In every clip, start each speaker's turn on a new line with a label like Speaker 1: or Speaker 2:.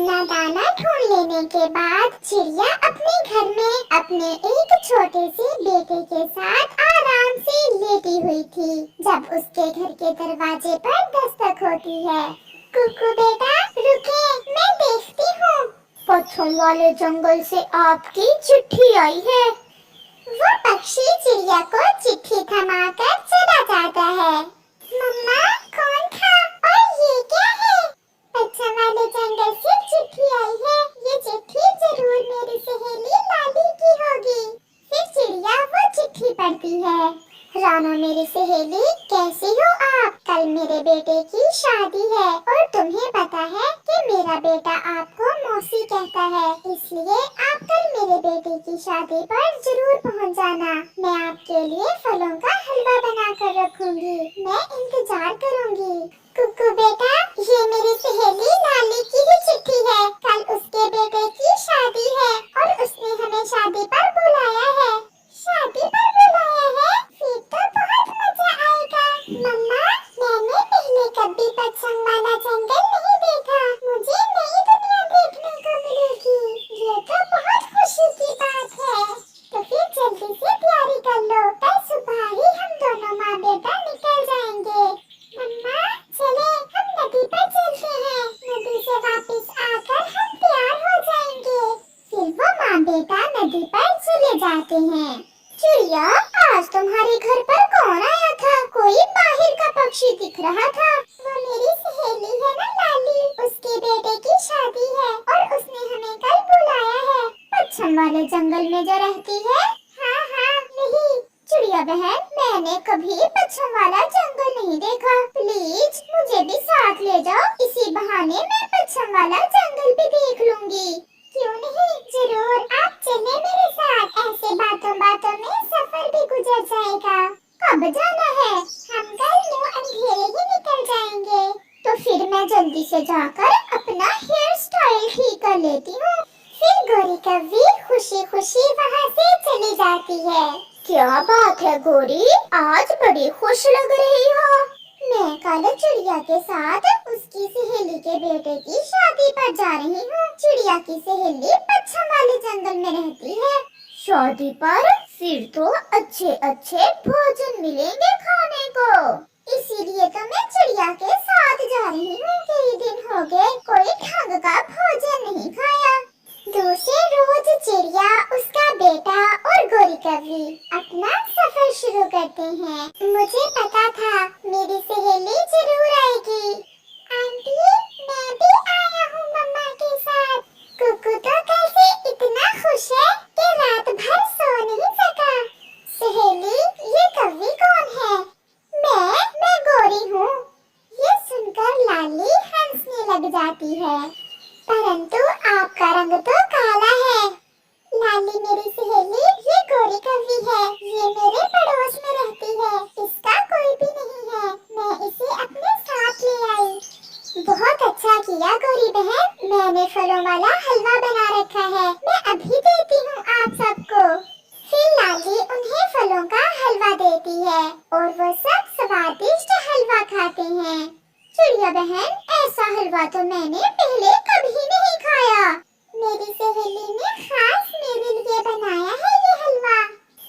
Speaker 1: अपना दाना ढूंढ लेने के बाद चिड़िया अपने घर में अपने एक छोटे से बेटे के साथ आराम से लेटी हुई थी जब उसके घर के दरवाजे पर दस्तक होती है। कुकू बेटा रुके, मैं देखती हूँ। पत्थरों वाले जंगल से आपकी चिट्ठी आई है। वो पक्षी चिड़िया को चिट्ठी थमाकर चला जाता है। मम्मा कौन था और ये क्या है? बच्चों वाले जंगल से चिट्ठी आई है। ये चिट्ठी जरूर मेरी सहेली लाली की होगी। फिर चिड़िया वो चिट्ठी पढ़ती है। रानो मेरी सहेली, कैसी हो आप? कल मेरे बेटे की शादी है और तुम्हें पता है कि मेरा बेटा आपको मौसी कहता है, इसलिए आप कल मेरे बेटे की शादी पर जरूर पहुंच जाना। मैं आपके लिए फलों का हलवा बना कर रखूंगी। मैं इंतजार करूंगी। कुकू बेटा, ये मेरी सहेली लाली की ही चिट्ठी है। कल उसके बेटे की शादी है और उसने हमें शादी पर बुलाया है। शादी पर बुलाया है? फिर तो बहुत मजा आएगा। मम्मा, मैंने पहले कभी पतंग वाला जंगल नहीं देखा। मुझे नई दुनिया देखने को मिलेगी। ये तो बहुत खुशी की बात है। तो फिर जल्दी से तैयारी कर लो, कल सुबह ही हम दोनों माँ बेटा निकल जाएंगे। मम्मा चले, हम नदी पर चलते हैं। नदी से वापस आकर हम तैयार हो जाएंगे। फिर वो माँ बेटा नदी पर चले जाते हैं। चिड़िया, आज तुम्हारे घर पर कौन आया था? कोई बाहर का पक्षी दिख रहा था। वो मेरी सहेली है ना लाली, उसके बेटे की शादी है और उसने हमें कल बुलाया है। पश्चिम वाले जंगल में जो रहती है? हाँ हाँ नहीं। चिड़िया बहन, मैंने कभी पश्चिम वाला जंगल नहीं देखा। प्लीज मुझे भी साथ ले जाओ, इसी बहाने मैं पश्चिम वाला जंगल भी देख लूंगी। क्यों नहीं, जरूर आप चले मेरे साथ। ऐसे बातों बातों में सफर भी गुजर जाएगा। कब जाना है? हम कल यूं अंधेरे ही निकल जाएंगे। तो फिर मैं जल्दी से जाकर अपना हेयर स्टाइल ठीक कर लेती हूँ। फिर गोरी कव्वी खुशी खुशी वहाँ से चली जाती है। क्या बात है गोरी, आज बड़ी खुश लग रही हो। मैं कल चिड़िया के साथ उसकी सहेली के बेटे की शादी पर जा रही हूँ। चिड़िया की सहेली पश्चिम वाले जंगल में रहती है। शादी पर? फिर तो अच्छे अच्छे भोजन मिलेंगे खाने को। इसीलिए तो मैं चिड़िया के साथ जा रही हूँ। कई दिन हो गए कोई ढंग का भोजन नहीं खाया। दूसरे रोज चिड़िया, उसका बेटा और गोरी कव्वी अपना सफर शुरू करते हैं। मुझे पता था मेरी सहेली जरूर आएगी। आंटी, मैं भी आया हूँ मम्मा के साथ। कुकू तो कल से इतना खुश है कि रात भर सो नहीं सका। सहेली, ये कव्वी कौन है? मैं गोरी हूँ। ये सुनकर लाली हंसने लग जाती है। परंतु आपका रंग तो काला है। लाली मेरी सहेली, ये गोरी कव्वी है। ये मेरे पड़ोस में रहती है। इसका कोई भी नहीं है। मैं इसे अपने साथ ले आई। बहुत अच्छा किया गोरी बहन, मैंने फलों वाला हलवा बना रखा है। मैं अभी देती हूँ आप सबको। फिर लाली उन्हें फलों का हलवा देती है और वो सब स्वादिष्ट हलवा खाते हैं। चिड़िया बहन, ऐसा हलवा तो मैंने पहले कभी नहीं खाया। मेरी सहेली ने खास मेरे लिए बनाया है ये हलवा।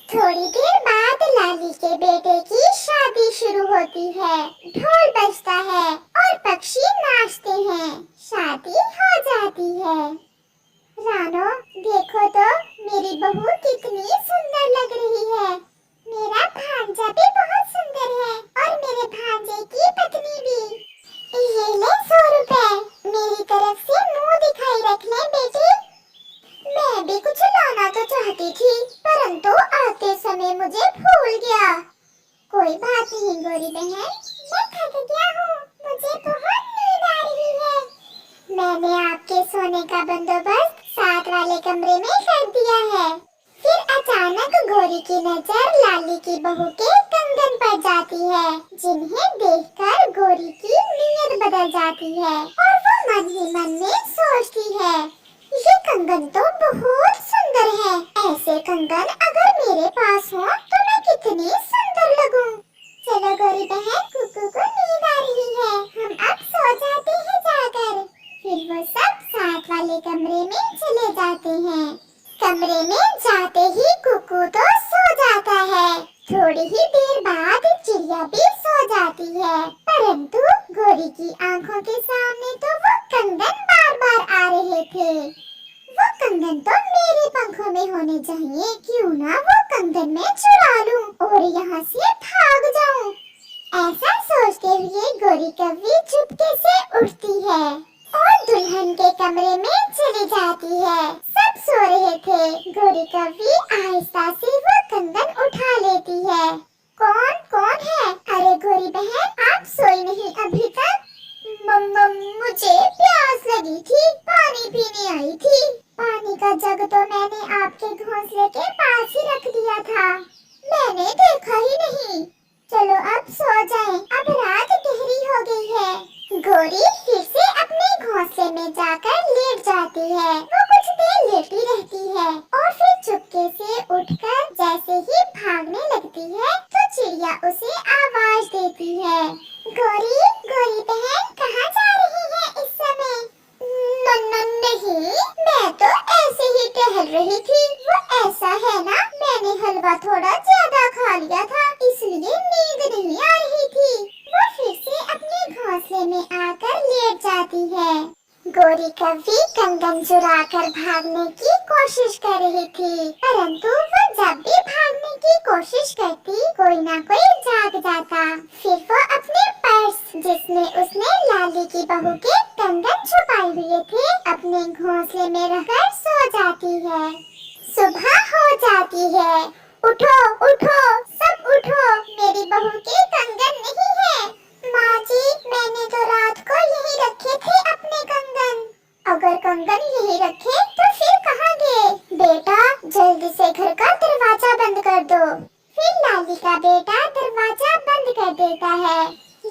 Speaker 1: थोड़ी देर बाद लाली के बेटे की शादी शुरू होती है। ढोल बजता है और पक्षी नाचते हैं। शादी हो जाती है। रानो देखो तो, मेरी बहू कितनी सुंदर लग रही है। मेरा भांजा भी बहुत सुंदर है और मेरे भांजे की पत्नी भी। ये ले 100 रुपए, मेरी तरफ से मुंह दिखाई रख ले बेटी। मैं भी कुछ लाना तो चाहती थी, परंतु आते समय मुझे भूल गया। कोई बात नहीं गोरी बहन, मैं थक गया हूँ, मुझे बहुत नींद आ रही है। मैंने आपके सोने का बंदोबस्त साथ वाले कमरे में कर दिया है। फिर अचानक गोरी की नजर लाली की बहू के कंगन पर जाती है, जिन्हें देखकर गोरी की नीयत बदल जाती है और वो मन ही मन में सोचती है, ये कंगन तो बहुत सुंदर है। ऐसे कंगन अगर मेरे पास हो तो मैं कितनी सुंदर लगूं। चलो गोरी बहन, कुकू को नींद आ रही है, हम अब सो जाते हैं जाकर। फिर वो सब साथ वाले कमरे में चले जाते हैं। कमरे में जाते ही कुकू तो सो जाता है। थोड़ी ही देर बाद चिड़िया भी सो जाती है, परंतु गोरी की आंखों के सामने तो वो कंगन बार बार आ रहे थे। वो कंगन तो मेरे पंखों में होने चाहिए, क्यों ना वो कंगन में चुरा लूं और यहाँ से भाग जाऊं। ऐसा सोचते हुए गोरी कौवी चुपके से उठती है और दुल्हन के कमरे में चली जाती है। सब सो रहे थे। गोरी कौवी आहिस्ता से वो कंगन उठा लेती है। कौन कौन है? अरे गोरी बहन, आप सोई नहीं अभी तक? मुझे प्यास लगी थी, पानी पीने आई थी। पानी का जग तो मैंने आपके घोंसले के पास ही रख दिया था, मैंने देखा ही नहीं। चलो अब सो जाएं, अब रात गहरी हो गई है। गोरी फिर से अपने घोंसले में जाकर लेट जाती है। वो कुछ देर लेटी रहती है और फिर चुपके से उठकर जैसे ही भागने लगती है तो चिड़िया उसे आवाज देती है। गोरी, गोरी बहन, कहाँ जा रही है इस समय? नहीं, मैं तो ऐसे ही टहल रही थी। वो ऐसा है ना, मैंने हलवा थोड़ा ज्यादा खा लिया था, इसलिए नींद नहीं आ रही थी। वो फिर से अपने घोंसले में आकर लेट जाती है। गोरी कौवी कंगन चुराकर भागने की कोशिश कर रही थी, परंतु वो जब भी भागने की कोशिश करती कोई ना कोई जाग जाता। फिर वो अपने पर्स, जिसमें उसने लाली की बहू के कंगन छुपाए हुए थे, अपने घोंसले में रखकर सो जाती है। सुबह हो जाती है। उठो उठो, सब उठो, मेरी बहू के कंगन नहीं है। माँ जी, मैंने तो रात को यही रखे थे अपने कंगन। अगर कंगन यही रखे तो फिर कहाँ गए? बेटा, जल्दी से घर का दरवाजा बंद कर दो। फिर लाली का बेटा दरवाजा बंद कर देता है।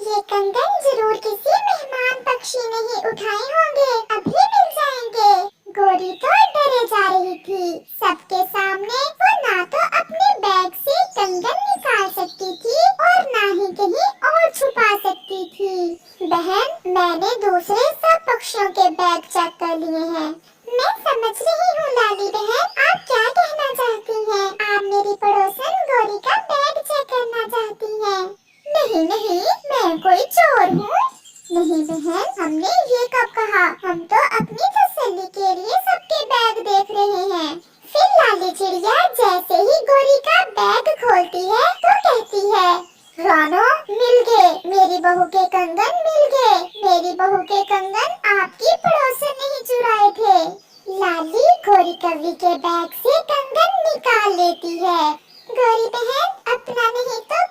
Speaker 1: ये कंगन जरूर किसी मेहमान पक्षी ने ही उठाए होंगे, अभी मिल जाएंगे। गोरी तो डरे जा रही थी। सबके सामने वो ना तो अपने बैग से कंगन निकाल सकती थी और ना ही कहीं और छुपा सकती थी। बहन, मैंने दूसरे सब पक्षियों के बैग चेक कर लिए हैं। मैं समझ रही हूँ लाली बहन, आप क्या कहना चाहती हैं? आप मेरी पड़ोसन गोरी का बैग चेक करना चाहती हैं? नहीं नहीं, मैं कोई चोर हूँ? नहीं बहन, हमने ये कब कहा? हम तो अपनी तसल्ली के लिए सबके बैग देख रहे हैं। फिर लाली चिड़िया जैसे ही गोरी का बैग खोलती है तो कहती है, रानो, मिल गए, मेरी बहू के कंगन मिल गए। मेरी बहू के कंगन आपकी पड़ोसन ने ही चुराए थे। लाली गोरी कौवी के बैग से कंगन निकाल लेती है। गोरी बहन, अपना नहीं तो